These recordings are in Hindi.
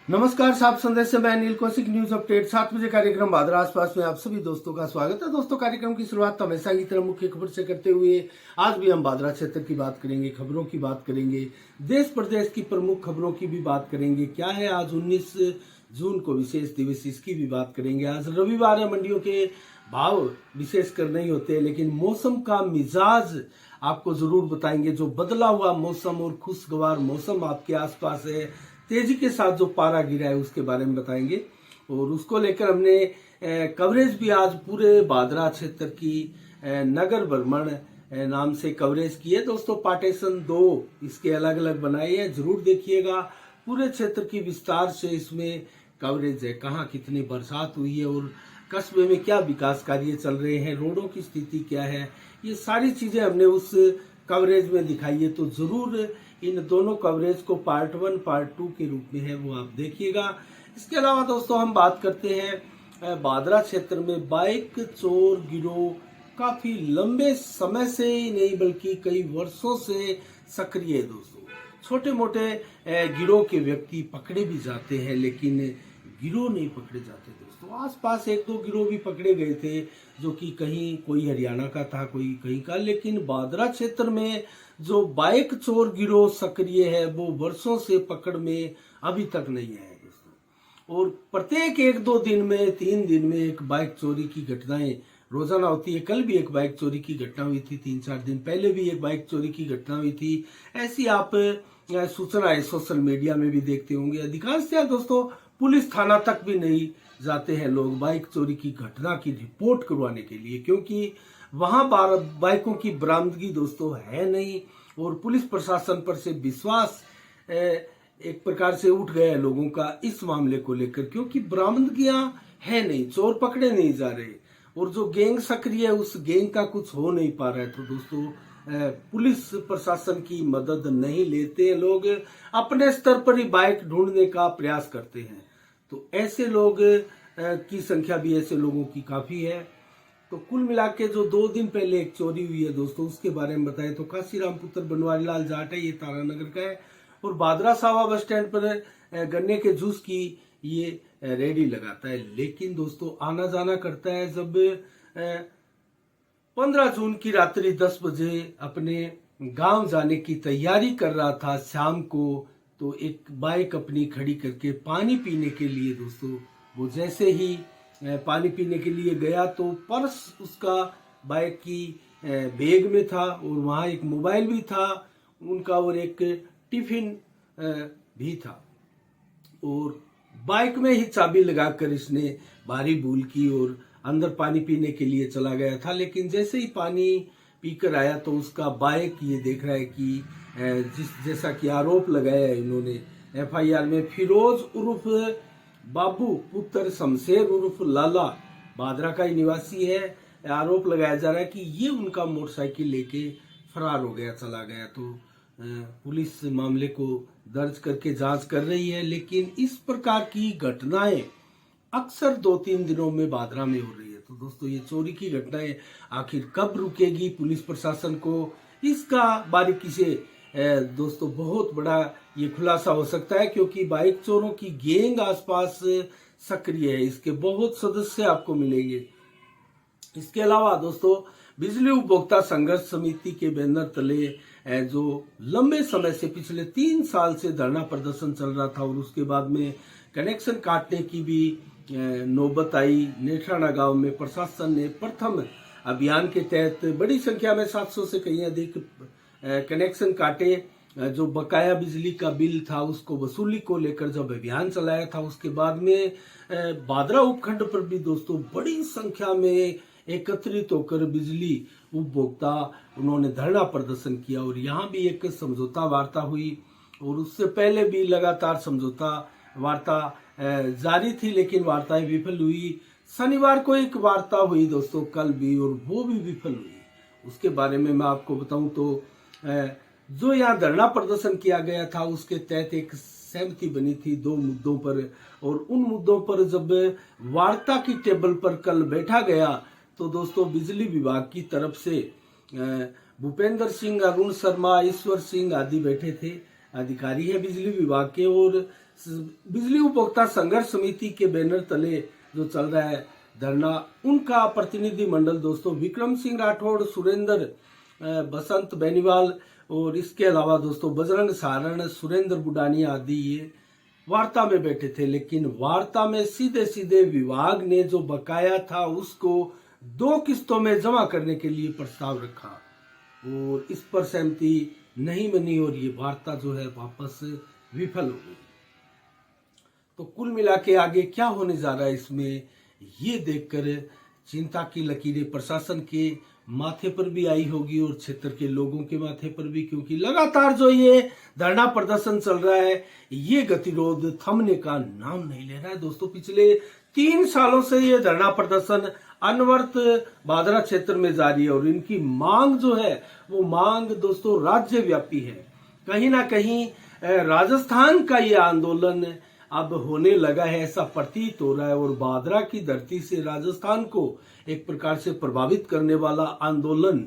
नमस्कार, साहब संदेश से मैं नील कौशिक। न्यूज अपडेट 7 बजे कार्यक्रम भादरा आसपास में आप सभी दोस्तों का स्वागत है। दोस्तों, कार्यक्रम की शुरुआत तो हमेशा की तरह मुख्य खबर से करते हुए आज भी हम भादरा क्षेत्र की बात करेंगे, खबरों की बात करेंगे, देश प्रदेश की प्रमुख खबरों की भी बात करेंगे। क्या है आज 19 जून को विशेष दिवस, इसकी भी बात करेंगे। आज रविवार है, मंडियों के भाव विशेष कर नहीं होते, लेकिन मौसम का मिजाज आपको जरूर बताएंगे। जो बदला हुआ मौसम और खुशगवार मौसम आपके आसपास है, तेजी के साथ जो पारा गिरा है उसके बारे में बताएंगे। और उसको लेकर हमने कवरेज भी आज पूरे भादरा क्षेत्र की नगर भ्रमण नाम से कवरेज की है। दोस्तों, पार्टीशन 2 इसके अलग अलग बनाए हैं, जरूर देखिएगा। पूरे क्षेत्र की विस्तार से इसमें कवरेज है, कहाँ कितनी बरसात हुई है और कस्बे में क्या विकास कार्य चल रहे हैं, रोडों की स्थिति क्या है, ये सारी चीजें हमने उस कवरेज में दिखाई है। तो जरूर इन दोनों कवरेज को पार्ट 1 पार्ट 2 के रूप में है, वो आप देखिएगा। इसके अलावा दोस्तों हम बात करते हैं भादरा क्षेत्र में बाइक चोर गिरोह काफी लंबे समय से ही नहीं बल्कि कई वर्षों से सक्रिय है। दोस्तों, छोटे मोटे गिरोह के व्यक्ति पकड़े भी जाते हैं, लेकिन गिरोह नहीं पकड़े जाते। दोस्तों, आसपास 1-2 गिरोह भी पकड़े गए थे, जो कि कहीं कोई हरियाणा का था, कोई कहीं का, लेकिन भादरा क्षेत्र में जो बाइक चोर गिरोह सक्रिय है वो वर्षों से पकड़ में अभी तक नहीं आया। दोस्तों, और प्रत्येक 1-2 दिन में, 3 दिन में एक बाइक चोरी की घटनाएं रोजाना होती है। कल भी एक बाइक चोरी की घटना हुई थी, 3-4 दिन पहले भी एक बाइक चोरी की घटना हुई थी। ऐसी आप सूचनाएं सोशल मीडिया में भी देखते होंगे। अधिकांशतः दोस्तों पुलिस थाना तक भी नहीं जाते हैं लोग बाइक चोरी की घटना की रिपोर्ट करवाने के लिए, क्योंकि वहां बाइकों की बरामदगी दोस्तों है नहीं और पुलिस प्रशासन पर से विश्वास एक प्रकार से उठ गया है लोगों का इस मामले को लेकर, क्योंकि बरामदगियां है नहीं, चोर पकड़े नहीं जा रहे और जो गैंग सक्रिय है उस गैंग का कुछ हो नहीं पा रहा है। तो दोस्तों पुलिस प्रशासन की मदद नहीं लेते हैं लोग, अपने स्तर पर ही बाइक ढूंढने का प्रयास करते हैं। तो ऐसे लोग की संख्या भी ऐसे लोगों की काफी है। तो कुल मिला के जो 2 दिन पहले एक चोरी हुई है दोस्तों, उसके बारे में बताएं तो काशीराम पुत्र बनवारी लाल जाट है, ये तारानगर का है और भादरा सावा बस स्टैंड पर गन्ने के जूस की ये रेडी लगाता है। लेकिन दोस्तों आना जाना करता है। जब 15 जून की रात्रि 10 बजे अपने गांव जाने की तैयारी कर रहा था शाम को, तो एक बाइक अपनी खड़ी करके पानी पीने के लिए दोस्तों वो जैसे ही पानी पीने के लिए गया तो पर्स उसका बाइक की बैग में था और वहां एक मोबाइल भी था उनका और एक टिफिन भी था और बाइक में ही चाबी लगाकर इसने भारी भूल की और अंदर पानी पीने के लिए चला गया था। लेकिन जैसे ही पानी पीकर आया तो उसका बाइक ये देख रहा है कि जैसा कि आरोप लगाया है इन्होंने FIR में, फिरोज उर्फ बाबू पुत्र शमशेर उर्फ लाला भादरा का ही निवासी है। आरोप लगाया जा रहा है कि ये उनका मोटरसाइकिल लेके फरार हो गया, चला गया। तो पुलिस मामले को दर्ज करके जांच कर रही है। लेकिन इस प्रकार की घटनाएं अक्सर 2-3 दिनों में भादरा में हो रही है। तो दोस्तों ये चोरी की घटनाएं आखिर कब रुकेगी पुलिस प्रशासन को, इसका बारीकी से दोस्तों बहुत बड़ा ये खुलासा हो सकता है, क्योंकि बाइक चोरों की गैंग आसपास सक्रिय है, इसके बहुत सदस्य आपको मिलेंगे। इसके अलावा दोस्तों बिजली उपभोक्ता संघर्ष समिति के बैनर तले जो लंबे समय से पिछले 3 साल से धरना प्रदर्शन चल रहा था और उसके बाद में कनेक्शन काटने की भी नौबत आई। नेठराना गांव में प्रशासन ने प्रथम अभियान के तहत बड़ी संख्या में 700 से कहीं अधिक कनेक्शन काटे। जो बकाया बिजली का बिल था उसको वसूली को लेकर जब अभियान चलाया था, उसके बाद में भादरा उपखंड पर भी दोस्तों बड़ी संख्या में एकत्रित होकर बिजली उपभोक्ता उन्होंने धरना प्रदर्शन किया और यहाँ भी एक समझौता वार्ता हुई और उससे पहले भी लगातार समझौता वार्ता जारी थी, लेकिन वार्ताएं विफल हुई। शनिवार को एक वार्ता हुई दोस्तों, कल भी, और वो भी विफल हुई। उसके बारे में मैं आपको बताऊं तो जो यहाँ धरना प्रदर्शन किया गया था उसके तहत एक सहमति बनी थी 2 मुद्दों पर, और उन मुद्दों पर जब वार्ता की टेबल पर कल बैठा गया तो दोस्तों बिजली विभाग की तरफ से भूपेंद्र सिंह, अरुण शर्मा, ईश्वर सिंह आदि बैठे थे, अधिकारी है बिजली विभाग के, और बिजली उपभोक्ता संघर्ष समिति के बैनर तले जो चल रहा है धरना, उनका प्रतिनिधि मंडल दोस्तों विक्रम सिंह राठौड़, सुरेंद्र बसंत बेनीवाल और इसके अलावा दोस्तों बजरंग सारण, सुरेंद्र बुडानिया आदि ये वार्ता में बैठे थे। लेकिन वार्ता में सीधे सीधे विभाग ने जो बकाया था उसको 2 किस्तों में जमा करने के लिए प्रस्ताव रखा और इस पर सहमति नहीं बनी और ये वार्ता जो है वापस विफल हो गई। तो कुल मिला के आगे क्या होने जा रहा है इसमें, ये देखकर चिंता की लकीरें प्रशासन के माथे पर भी आई होगी और क्षेत्र के लोगों के माथे पर भी, क्योंकि लगातार जो ये धरना प्रदर्शन चल रहा है ये गतिरोध थमने का नाम नहीं ले रहा है दोस्तों। पिछले 3 सालों से ये धरना प्रदर्शन अनवरत भादरा क्षेत्र में जारी है और इनकी मांग जो है वो मांग दोस्तों राज्यव्यापी है। कहीं ना कहीं राजस्थान का ये आंदोलन अब होने लगा है ऐसा प्रतीत हो रहा है और भादरा की धरती से राजस्थान को एक प्रकार से प्रभावित करने वाला आंदोलन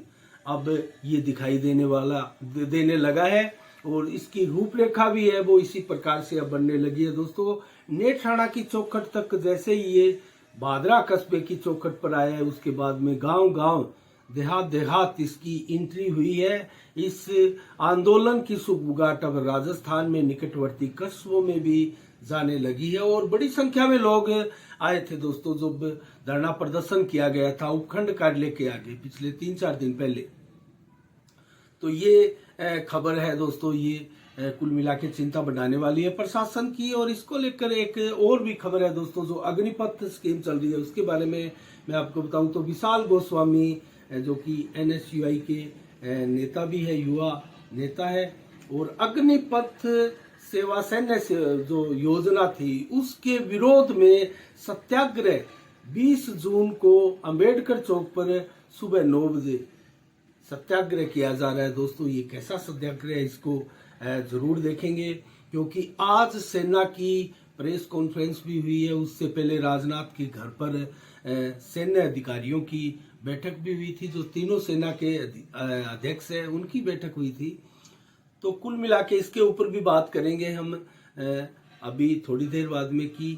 अब ये दिखाई देने लगा है और इसकी रूपरेखा भी है वो इसी प्रकार से अब बनने लगी है दोस्तों। नेत्राणा की चौखट तक जैसे ही ये भादरा कस्बे की चौखट पर आया है उसके बाद में गांव-गांव, देहात इसकी एंट्री हुई है। इस आंदोलन की सुगबुगाहट अब राजस्थान में निकटवर्ती कस्बों में भी जाने लगी है और बड़ी संख्या में लोग आए थे दोस्तों जब धरना प्रदर्शन किया गया था उपखंड कार्यालय के आगे पिछले 3-4 दिन पहले। तो ये खबर है दोस्तों, ये कुल मिला के चिंता बढ़ाने वाली है प्रशासन की। और इसको लेकर एक और भी खबर है दोस्तों, जो अग्निपथ स्कीम चल रही है उसके बारे में मैं आपको बताऊं तो विशाल गोस्वामी जो कि NSUI के नेता भी है, युवा नेता है, और अग्निपथ सेवा सैन्य से जो योजना थी उसके विरोध में सत्याग्रह 20 जून को अंबेडकर चौक पर सुबह 9 बजे सत्याग्रह किया जा रहा है दोस्तों। ये कैसा सत्याग्रह है इसको जरूर देखेंगे, क्योंकि आज सेना की प्रेस कॉन्फ्रेंस भी हुई है। उससे पहले राजनाथ के घर पर सैन्य अधिकारियों की बैठक भी हुई थी, जो तीनों सेना के अध्यक्ष हैं उनकी बैठक हुई थी। तो कुल मिला के इसके ऊपर भी बात करेंगे हम अभी थोड़ी देर बाद में कि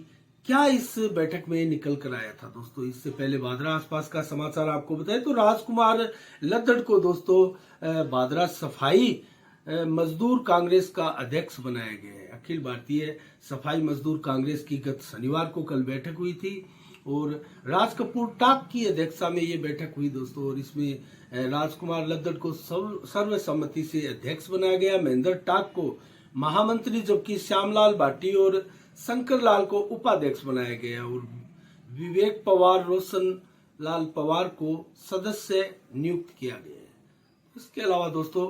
क्या इस बैठक में निकल कर आया था दोस्तों। इससे पहले भादरा आसपास का समाचार आपको बताएं तो राजकुमार लद्दड़ को दोस्तों भादरा सफाई मजदूर कांग्रेस का अध्यक्ष बनाया गया है। अखिल भारतीय सफाई मजदूर कांग्रेस की गत शनिवार को कल बैठक हुई थी और राज कपूर टाक की अध्यक्षता में ये बैठक हुई दोस्तों। और इसमें राजकुमार लद्दड़ को सर्वसम्मति से अध्यक्ष बनाया गया, महेंद्र टाक को महामंत्री जबकि श्यामलाल भाटी और शंकर लाल को उपाध्यक्ष बनाया गया और विवेक पवार, रोशन लाल पवार को सदस्य नियुक्त किया गया है। इसके अलावा दोस्तों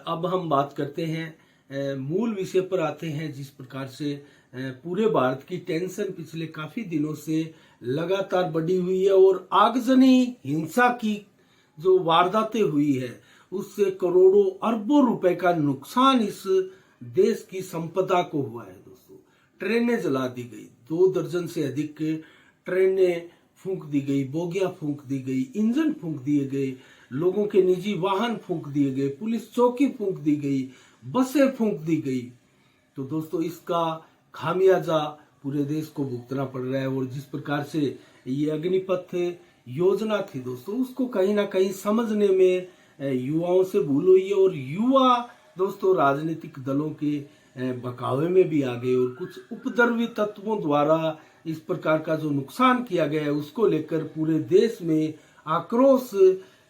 अब हम बात करते हैं मूल विषय पर आते हैं। जिस प्रकार से पूरे भारत की टेंशन पिछले काफी दिनों से लगातार बढ़ी हुई है और आगजनी हिंसा की जो वारदातें हुई है उससे करोड़ों अरबों रुपए का नुकसान इस देश की संपदा को हुआ है दोस्तों। ट्रेनें जला दी गई, 2 दर्जन से अधिक ट्रेनें फूंक दी गई, बोगियां फूंक दी गई, इंजन फूंक दिए गए, लोगों के निजी वाहन फूंक दिए गए, पुलिस चौकी फूंक दी गई, बसें फूंक दी गई। तो दोस्तों इसका खामियाजा पूरे देश को भुगतना पड़ रहा है। और जिस प्रकार से ये अग्निपथ योजना थी दोस्तों उसको कहीं ना कहीं समझने में युवाओं से भूल हुई है और युवा दोस्तों राजनीतिक दलों के बकावे में भी आ गए और कुछ उपद्रवी तत्वों द्वारा इस प्रकार का जो नुकसान किया गया है उसको लेकर पूरे देश में आक्रोश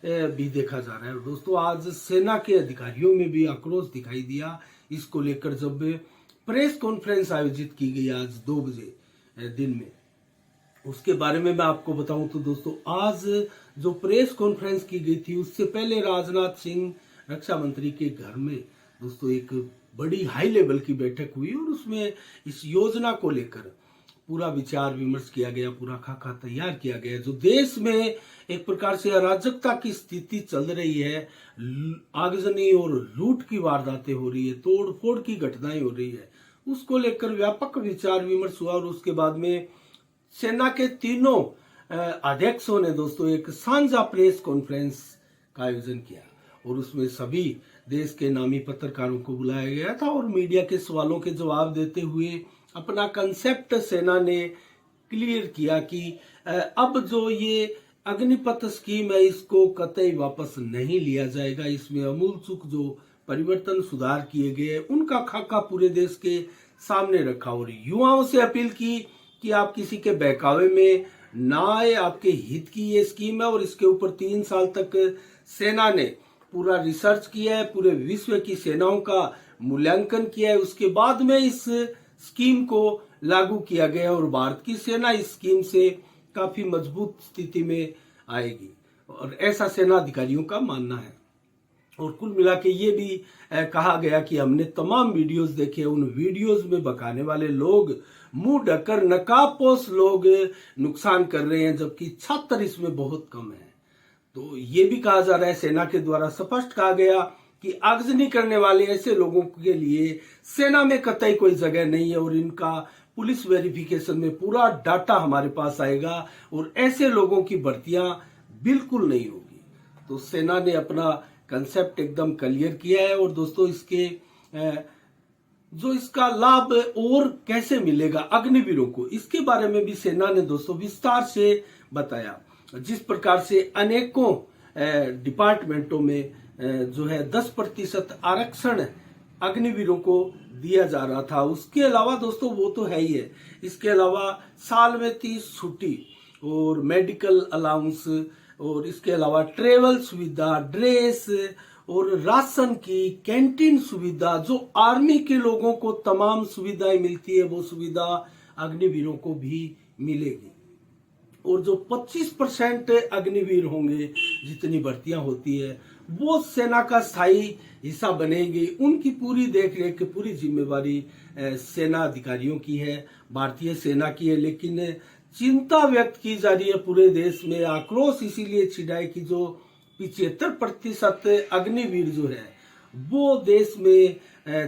भी देखा जा रहा है। दोस्तों आज सेना के अधिकारियों में भी आक्रोश दिखाई दिया इसको लेकर, जब प्रेस कॉन्फ्रेंस आयोजित की गई आज 2 बजे दिन में। उसके बारे में मैं आपको बताऊं तो दोस्तों आज जो प्रेस कॉन्फ्रेंस की गई थी उससे पहले राजनाथ सिंह रक्षा मंत्री के घर में दोस्तों एक बड़ी हाई लेवल की बैठक हुई और उसमें इस योजना को लेकर पूरा विचार विमर्श किया गया, पूरा खाका तैयार किया गया। जो देश में एक प्रकार से अराजकता की स्थिति चल रही है, आगजनी और लूट की वारदातें हो रही है, तोड़ फोड़ की घटनाएं हो रही है, उसको लेकर व्यापक विचार विमर्श हुआ। और उसके बाद में सेना के तीनों अध्यक्षों ने दोस्तों एक साझा प्रेस कॉन्फ्रेंस का आयोजन किया और उसमें सभी देश के नामी पत्रकारों को बुलाया गया था और मीडिया के सवालों के जवाब देते हुए अपना कंसेप्ट सेना ने क्लियर किया कि अब जो ये अग्निपथ स्कीम है इसको कतई वापस नहीं लिया जाएगा। इसमें अमूल चूक जो परिवर्तन सुधार किए गए उनका खाका पूरे देश के सामने रखा और युवाओं से अपील की कि आप किसी के बहकावे में ना आए। आपके हित की ये स्कीम है और इसके ऊपर 3 साल तक सेना ने पूरा रिसर्च किया है, पूरे विश्व की सेनाओं का मूल्यांकन किया है, उसके बाद में इस स्कीम को लागू किया गया और भारत की सेना इस स्कीम से काफी मजबूत स्थिति में आएगी और ऐसा सेना अधिकारियों का मानना है। और कुल मिला के ये भी कहा गया कि हमने तमाम वीडियोस देखे, उन वीडियोस में बकाने वाले लोग, मुंह ढककर नकाबपोश लोग नुकसान कर रहे हैं, जबकि छात्र इसमें बहुत कम है। तो ये भी कहा जा रहा है, सेना के द्वारा स्पष्ट कहा गया कि आगजनी करने वाले ऐसे लोगों के लिए सेना में कतई कोई जगह नहीं है और इनका पुलिस वेरिफिकेशन में पूरा डाटा हमारे पास आएगा और ऐसे लोगों की भर्तियां बिल्कुल नहीं होगी। तो सेना ने अपना कंसेप्ट एकदम क्लियर किया है और दोस्तों इसके जो इसका लाभ और कैसे मिलेगा अग्निवीरों को, इसके बारे में भी सेना ने दोस्तों विस्तार से बताया। जिस प्रकार से अनेकों डिपार्टमेंटों में जो है 10% आरक्षण अग्निवीरों को दिया जा रहा था, उसके अलावा दोस्तों वो तो है ही है, इसके अलावा साल में 30 छुट्टी और मेडिकल अलाउंस और इसके अलावा ट्रेवल सुविधा, ड्रेस और राशन की कैंटीन सुविधा, जो आर्मी के लोगों को तमाम सुविधाएं मिलती है वो सुविधा अग्निवीरों को भी मिलेगी। और जो 25% अग्निवीर होंगे, जितनी भर्तियां होती है वो सेना का स्थायी हिस्सा बनेंगे। उनकी पूरी देखरेख, पूरी जिम्मेवारी सेना अधिकारियों की है, भारतीय सेना की है। लेकिन चिंता व्यक्त की जा रही है पूरे देश में, आक्रोश इसीलिए छिड़ा है कि जो 75% अग्निवीर जो है वो देश में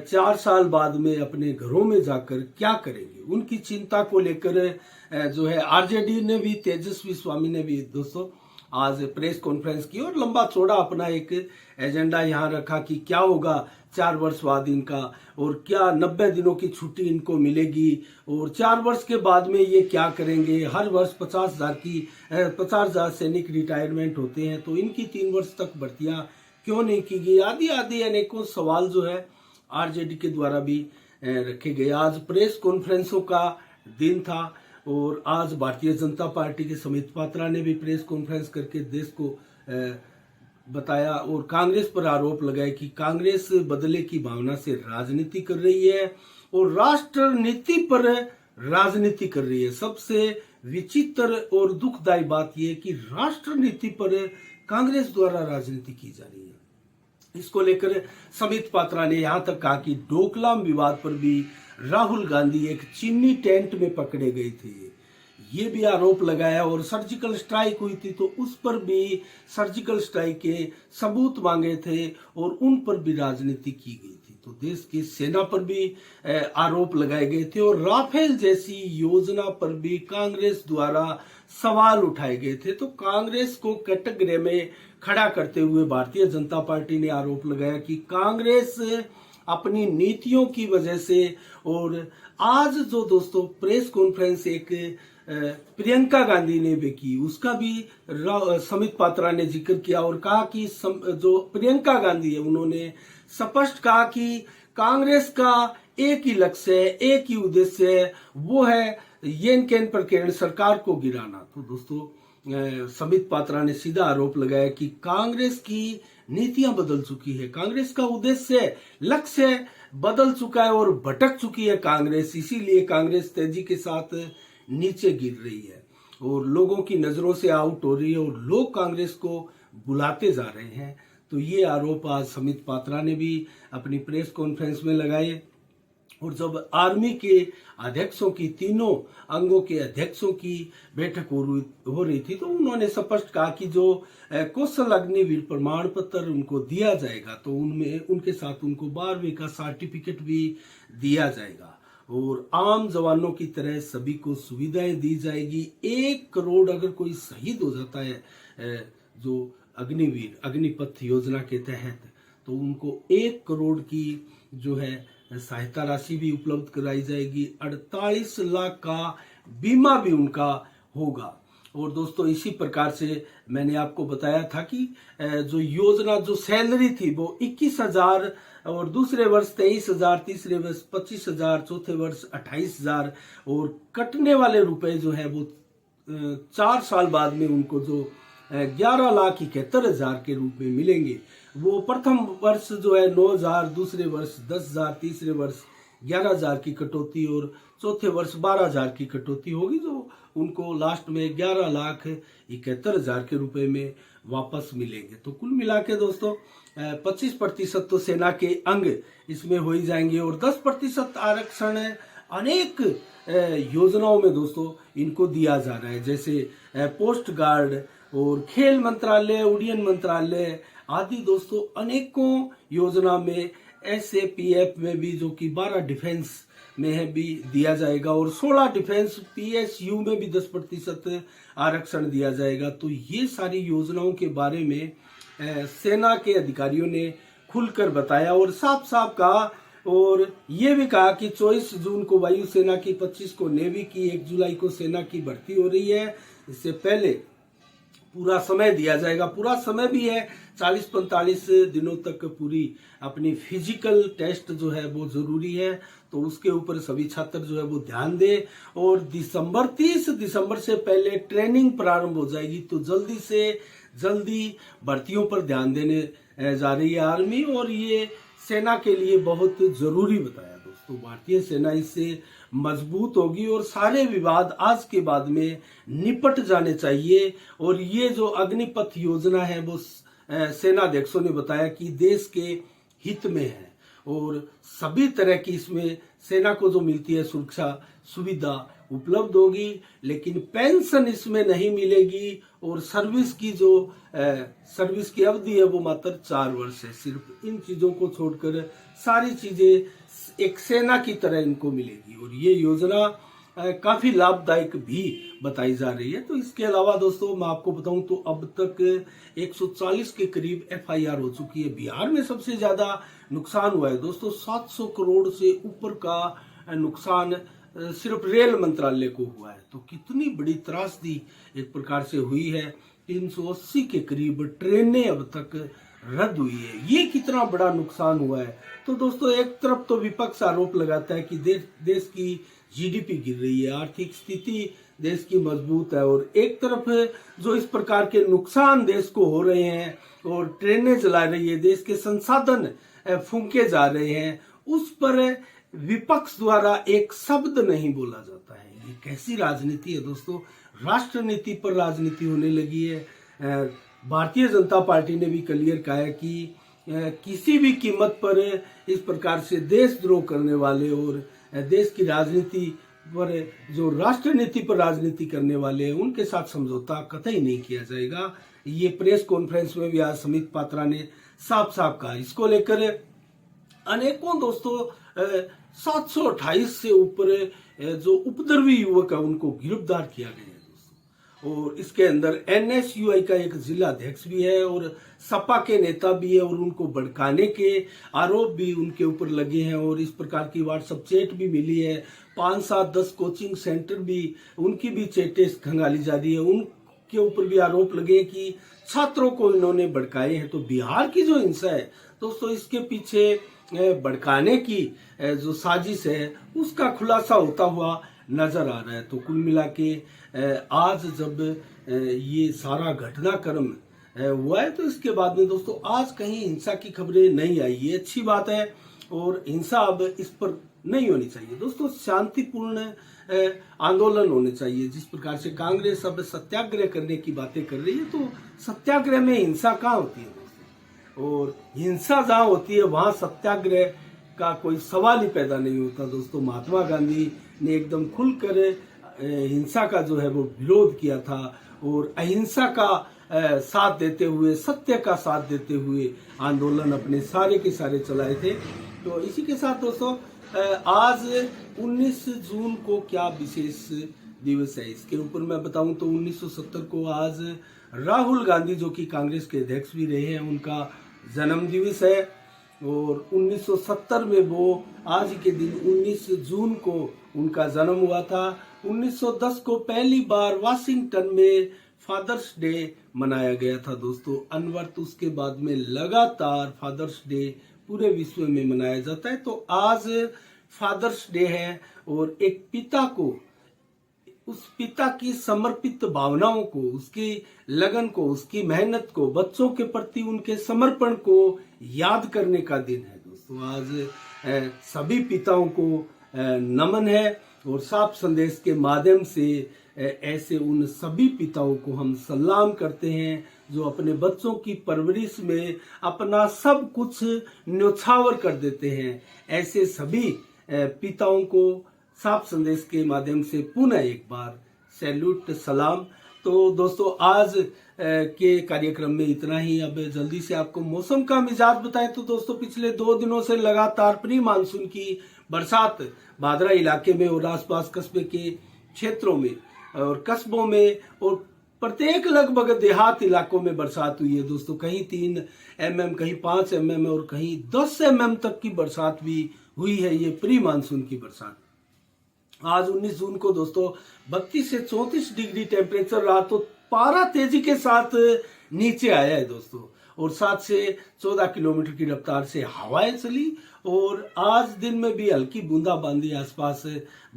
4 साल बाद में अपने घरों में जाकर क्या करेंगे, उनकी चिंता को लेकर जो है आरजेडी ने भी, तेजस्वी स्वामी ने भी दोस्तों आज प्रेस कॉन्फ्रेंस की और लंबा चौड़ा अपना एक एजेंडा यहाँ रखा कि क्या होगा 4 वर्ष बाद इनका, और क्या 90 दिनों की छुट्टी इनको मिलेगी और 4 वर्ष के बाद में ये क्या करेंगे। हर वर्ष 50,000 सैनिक रिटायरमेंट होते हैं, तो इनकी 3 वर्ष तक भर्तियां क्यों नहीं की गई, आदि आदि अनेकों सवाल जो है आरजेडी के द्वारा भी रखे गए। आज प्रेस कॉन्फ्रेंसों का दिन था और आज भारतीय जनता पार्टी के समित पात्रा ने भी प्रेस कॉन्फ्रेंस करके देश को बताया और कांग्रेस पर आरोप लगाए कि कांग्रेस बदले की भावना से राजनीति कर रही है और राष्ट्र नीति पर राजनीति कर रही है। सबसे विचित्र और दुखदायी बात यह कि राष्ट्र नीति पर कांग्रेस द्वारा राजनीति की जा रही है। इसको लेकर समित पात्रा ने यहां तक कहा कि डोकलाम विवाद पर भी राहुल गांधी एक चीनी टेंट में पकड़े गए थे, ये भी आरोप लगाया। और सर्जिकल स्ट्राइक हुई थी तो उस पर भी सर्जिकल स्ट्राइक के सबूत मांगे थे और उन पर भी राजनीति की गई थी। तो देश की सेना पर भी आरोप लगाए गए थे और राफेल जैसी योजना पर भी कांग्रेस द्वारा सवाल उठाए गए थे। तो कांग्रेस को कैटेगरी में खड़ा करते हुए भारतीय जनता पार्टी ने आरोप लगाया कि कांग्रेस अपनी नीतियों की वजह से, और आज जो दोस्तों प्रेस कॉन्फ्रेंस एक प्रियंका गांधी ने भी की, उसका भी समित पात्रा ने जिक्र किया और कहा कि जो प्रियंका गांधी है उन्होंने स्पष्ट कहा कि कांग्रेस का एक ही लक्ष्य है, एक ही उद्देश्य है, वो है येन केन पर केंद्र सरकार को गिराना। तो दोस्तों समित पात्रा ने सीधा आरोप लगाया कि कांग्रेस की नीतियां बदल चुकी है, कांग्रेस का उद्देश्य, लक्ष्य बदल चुका है और भटक चुकी है कांग्रेस, इसीलिए कांग्रेस तेजी के साथ नीचे गिर रही है और लोगों की नजरों से आउट हो रही है और लोग कांग्रेस को बुलाते जा रहे हैं। तो ये आरोप आज समित पात्रा ने भी अपनी प्रेस कॉन्फ्रेंस में लगाए। और जब आर्मी के अध्यक्षों की, तीनों अंगों के अध्यक्षों की बैठक हो रही थी तो उन्होंने स्पष्ट कहा कि जो कौशल अग्निवीर प्रमाण पत्र उनको दिया जाएगा तो उनमें उनके साथ उनको 12वीं का सर्टिफिकेट भी दिया जाएगा और आम जवानों की तरह सभी को सुविधाएं दी जाएगी। 1 करोड़ अगर कोई शहीद हो जाता है जो अग्निवीर, अग्निपथ योजना के तहत, तो उनको 1 करोड़ की जो है सहायता राशि भी उपलब्ध कराई जाएगी। 48 लाख का बीमा भी उनका होगा। और दोस्तों इसी प्रकार से मैंने आपको बताया था कि जो योजना, जो सैलरी थी वो 21,000 और दूसरे वर्ष 23,000, तीसरे वर्ष 25,000, चौथे वर्ष 28,000 और कटने वाले रुपए जो है वो 4 साल बाद में उनको जो 11,71,000 के रूप में मिलेंगे। वो प्रथम वर्ष जो है 9,000, दूसरे वर्ष 10,000, तीसरे वर्ष 11,000 की कटौती और चौथे वर्ष 12,000 की कटौती होगी, जो उनको लास्ट में 11,71,000 के रुपए में वापस मिलेंगे। तो कुल मिला के दोस्तों 25% तो सेना के अंग इसमें हो ही जाएंगे और 10% आरक्षण अनेक योजनाओं में दोस्तों इनको दिया जा रहा है, जैसे पोस्ट गार्ड और खेल मंत्रालय, उड्डयन मंत्रालय आदि दोस्तों अनेकों योजना में, SAPF में भी जो कि 12 डिफेंस में है भी दिया जाएगा और 16 डिफेंस PSU में भी 10% आरक्षण दिया जाएगा। तो ये सारी योजनाओं के बारे में सेना के अधिकारियों ने खुलकर बताया और साफ साफ कहा और ये भी कहा कि 24 जून को वायुसेना की, 25 को नेवी की, 1 जुलाई को सेना की भर्ती हो रही है। इससे पहले पूरा समय दिया जाएगा, पूरा समय भी है 40-45 दिनों तक पूरी अपनी फिजिकल टेस्ट जो है वो जरूरी है, तो उसके ऊपर सभी छात्र जो है वो ध्यान दे। और 30 दिसंबर से पहले ट्रेनिंग प्रारंभ हो जाएगी, तो जल्दी से जल्दी भर्तियों पर ध्यान देने जा रही है आर्मी और ये सेना के लिए बहुत जरूरी बताया दोस्तों। भारतीय सेना इससे मजबूत होगी और सारे विवाद आज के बाद में निपट जाने चाहिए। और ये जो अग्निपथ योजना है वो सेनाध्यक्षों ने बताया कि देश के हित में है और सभी तरह की इसमें सेना को जो मिलती है सुरक्षा सुविधा उपलब्ध होगी, लेकिन पेंशन इसमें नहीं मिलेगी और सर्विस की अवधि है वो मात्र 4 वर्ष है। सिर्फ इन चीजों को छोड़कर सारी चीजें एक सेना की तरह इनको मिलेगी और ये योजना काफी लाभदायक भी बताई जा रही है। तो इसके अलावा दोस्तों मैं आपको बताऊं तो अब तक 140 के करीब FIR हो चुकी है। बिहार में सबसे ज्यादा नुकसान हुआ है दोस्तों, 700 करोड़ से ऊपर का नुकसान सिर्फ रेल मंत्रालय को हुआ है। तो कितनी बड़ी त्रासदी एक प्रकार से हुई है, 380 के करीब ट्रेनें अब तक रद्द हुई है। ये कितना बड़ा नुकसान हुआ है। तो दोस्तों एक तरफ तो विपक्ष आरोप लगाता है कि देश की GDP गिर रही है, आर्थिक स्थिति देश की मजबूत है, और एक तरफ जो इस प्रकार के नुकसान देश को हो रहे हैं और ट्रेनें चला रही है, देश के संसाधन फूंके जा रहे हैं, उस पर विपक्ष द्वारा एक शब्द नहीं बोला जाता है। ये कैसी राजनीति है दोस्तों, राष्ट्रनीति पर राजनीति होने लगी है। भारतीय जनता पार्टी ने भी क्लियर कहा है कि किसी भी कीमत पर इस प्रकार से देशद्रोह करने वाले और देश की राजनीति पर, जो राष्ट्रनीति पर राजनीति करने वाले हैं, उनके साथ समझौता कतई नहीं किया जाएगा। ये प्रेस कॉन्फ्रेंस में भी आज समित पात्रा ने साफ साफ कहा। इसको लेकर अनेकों दोस्तों 728 से ऊपर जो उपद्रवी युवक है उनको गिरफ्तार किया गया है दोस्तों। और इसके अंदर NSUI का एक जिला अध्यक्ष भी है और सपा के नेता भी है और उनको भड़काने के आरोप भी उनके ऊपर लगे हैं और इस प्रकार की व्हाट्सएप चैट भी मिली है। 5-7-10 कोचिंग सेंटर भी, उनकी भी चैटें खंगाली जा रही है, उनके ऊपर भी आरोप लगे कि छात्रों को इन्होंने भड़काए हैं। तो बिहार की जो हिंसा है दोस्तों, इसके पीछे भड़काने की जो साजिश है उसका खुलासा होता हुआ नजर आ रहा है। तो कुल मिला के आज जब ये सारा घटनाक्रम हुआ है, तो इसके बाद में दोस्तों आज कहीं हिंसा की खबरें नहीं आई, ये अच्छी बात है और हिंसा अब इस पर नहीं होनी चाहिए दोस्तों। शांतिपूर्ण आंदोलन होने चाहिए। जिस प्रकार से कांग्रेस अब सत्याग्रह करने की बातें कर रही है, तो सत्याग्रह में हिंसा कहाँ होती है दोस्तों, और हिंसा जहाँ होती है वहां सत्याग्रह का कोई सवाल ही पैदा नहीं होता दोस्तों। महात्मा गांधी ने एकदम खुलकर हिंसा का जो है वो विरोध किया था और अहिंसा का साथ देते हुए, सत्य का साथ देते हुए आंदोलन अपने सारे के सारे चलाए थे। तो इसी के साथ दोस्तों आज 19 जून को क्या विशेष दिवस है, इसके ऊपर मैं बताऊं तो 1970 को आज राहुल गांधी, जो कि कांग्रेस के अध्यक्ष भी रहे हैं, उनका जन्म दिवस है। और 1970 में वो आज के दिन 19 जून को उनका जन्म हुआ था। 1910 को पहली बार वाशिंगटन में फादर्स डे मनाया गया था दोस्तों। अनवर्त उसके बाद में लगातार फादर्स डे पूरे विश्व में मनाया जाता है। तो आज फादर्स डे है और एक पिता को, उस पिता की समर्पित भावनाओं को, उसकी लगन को, उसकी मेहनत को, बच्चों के प्रति उनके समर्पण को याद करने का दिन है दोस्तों। आज सभी पिताओं को नमन है और साफ संदेश के माध्यम से ऐसे उन सभी पिताओं को हम सलाम करते हैं जो अपने बच्चों की परवरिश में अपना सब कुछ न्योछावर कर देते हैं। ऐसे सभी पिताओं को साफ संदेश के माध्यम से पुनः एक बार सैल्यूट, सलाम। तो दोस्तों आज के कार्यक्रम में इतना ही। अब जल्दी से आपको मौसम का मिजाज बताएं तो दोस्तों पिछले 2 दिनों से लगातार प्री मानसून की बरसात भादरा इलाके में और आसपास कस्बे के क्षेत्रों में और कस्बों में और प्रत्येक लगभग देहात इलाकों में बरसात हुई है दोस्तों। कहीं 3 mm, कहीं 5 mm और कहीं 10 mm तक की बरसात भी हुई है। ये प्री मानसून की बरसात। आज 19 जून को दोस्तों 32 से 34 डिग्री टेम्परेचर रहा। तो पारा तेजी के साथ नीचे आया है दोस्तों और 7 से 14 किलोमीटर की रफ्तार से हवाएं चली और आज दिन में भी हल्की बूंदाबांदी आसपास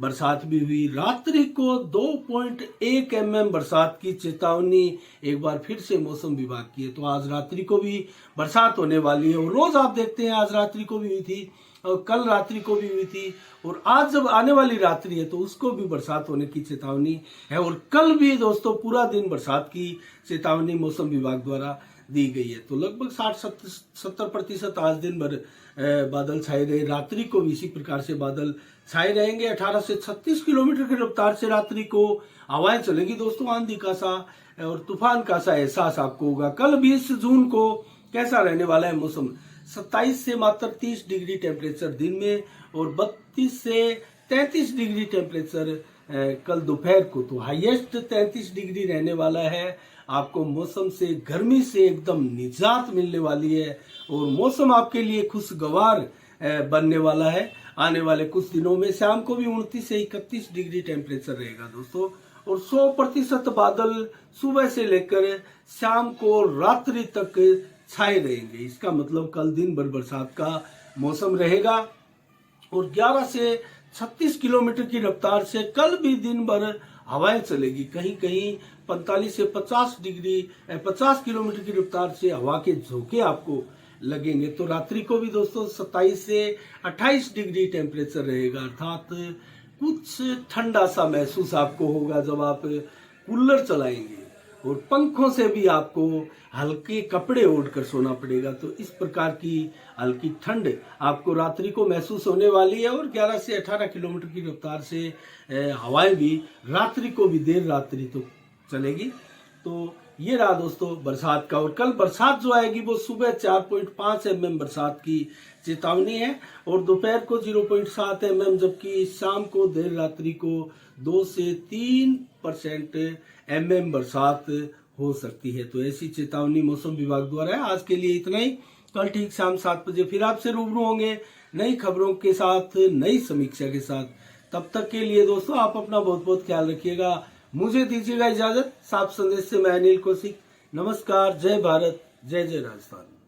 बरसात भी हुई। रात्रि को 2.1 mm बरसात की चेतावनी एक बार फिर से मौसम विभाग की है। तो आज रात्रि को भी बरसात होने वाली है और रोज आप देखते हैं आज रात्रि को भी हुई थी और कल रात्रि को भी हुई थी और आज जब आने वाली रात्रि है तो उसको भी बरसात होने की चेतावनी है। और कल भी दोस्तों पूरा दिन बरसात की चेतावनी मौसम विभाग द्वारा दी गई है। तो लगभग 60-70% आज दिन भर बादल छाए रहे। रात्रि को भी इसी प्रकार से बादल छाए रहेंगे। 18 से 36 किलोमीटर की रफ्तार से रात्रि को हवाएं चलेगी दोस्तों। आंधी का सा और तूफान का सा एहसास आपको होगा। कल 20 जून को कैसा रहने वाला है मौसम? 27 से मात्र 30 डिग्री टेम्परेचर दिन में और 32 से 33 डिग्री टेम्परेचर कल दोपहर को। तो हाईएस्ट 33 डिग्री रहने वाला है। आपको मौसम से, गर्मी से एकदम निजात मिलने वाली है और मौसम आपके लिए खुशगवार बनने वाला है। आने वाले कुछ दिनों में शाम को भी 29 से 31 डिग्री टेम्परेचर रहेगा दोस्तों और 100% बादल सुबह से लेकर शाम को रात्रि तक छाए रहेंगे। इसका मतलब कल दिन भर बरसात का मौसम रहेगा और 11 से 36 किलोमीटर की रफ्तार से कल भी दिन भर हवाएं चलेगी। कहीं कहीं 45 से 50 किलोमीटर की रफ्तार से हवा के झोंके आपको लगेंगे। तो रात्रि को भी दोस्तों 27 से 28 डिग्री टेम्परेचर रहेगा, अर्थात कुछ ठंडा सा महसूस आपको होगा जब आप कूलर चलाएंगे और पंखों से भी आपको हल्के कपड़े ओढ़कर सोना पड़ेगा। तो इस प्रकार की हल्की ठंड आपको रात्रि को महसूस होने वाली है और 11 से 18 किलोमीटर की रफ्तार से हवाएं भी रात्रि को भी देर रात्रि तो चलेगी। तो ये रहा दोस्तों बरसात का। और कल बरसात जो आएगी वो सुबह 4.5 mm बरसात की चेतावनी है और दोपहर को 0.7 mm, जबकि शाम को देर रात्रि को 2 से 3% mm बरसात हो सकती है। तो ऐसी चेतावनी मौसम विभाग द्वारा है। आज के लिए इतना ही। कल ठीक शाम 7 बजे फिर आपसे रूबरू होंगे नई खबरों के साथ, नई समीक्षा के साथ। तब तक के लिए दोस्तों आप अपना बहुत बहुत ख्याल रखिएगा। मुझे दीजिएगा इजाजत। साफ संदेश से मैं अनिल कौशिक। नमस्कार। जय भारत, जय जय राजस्थान।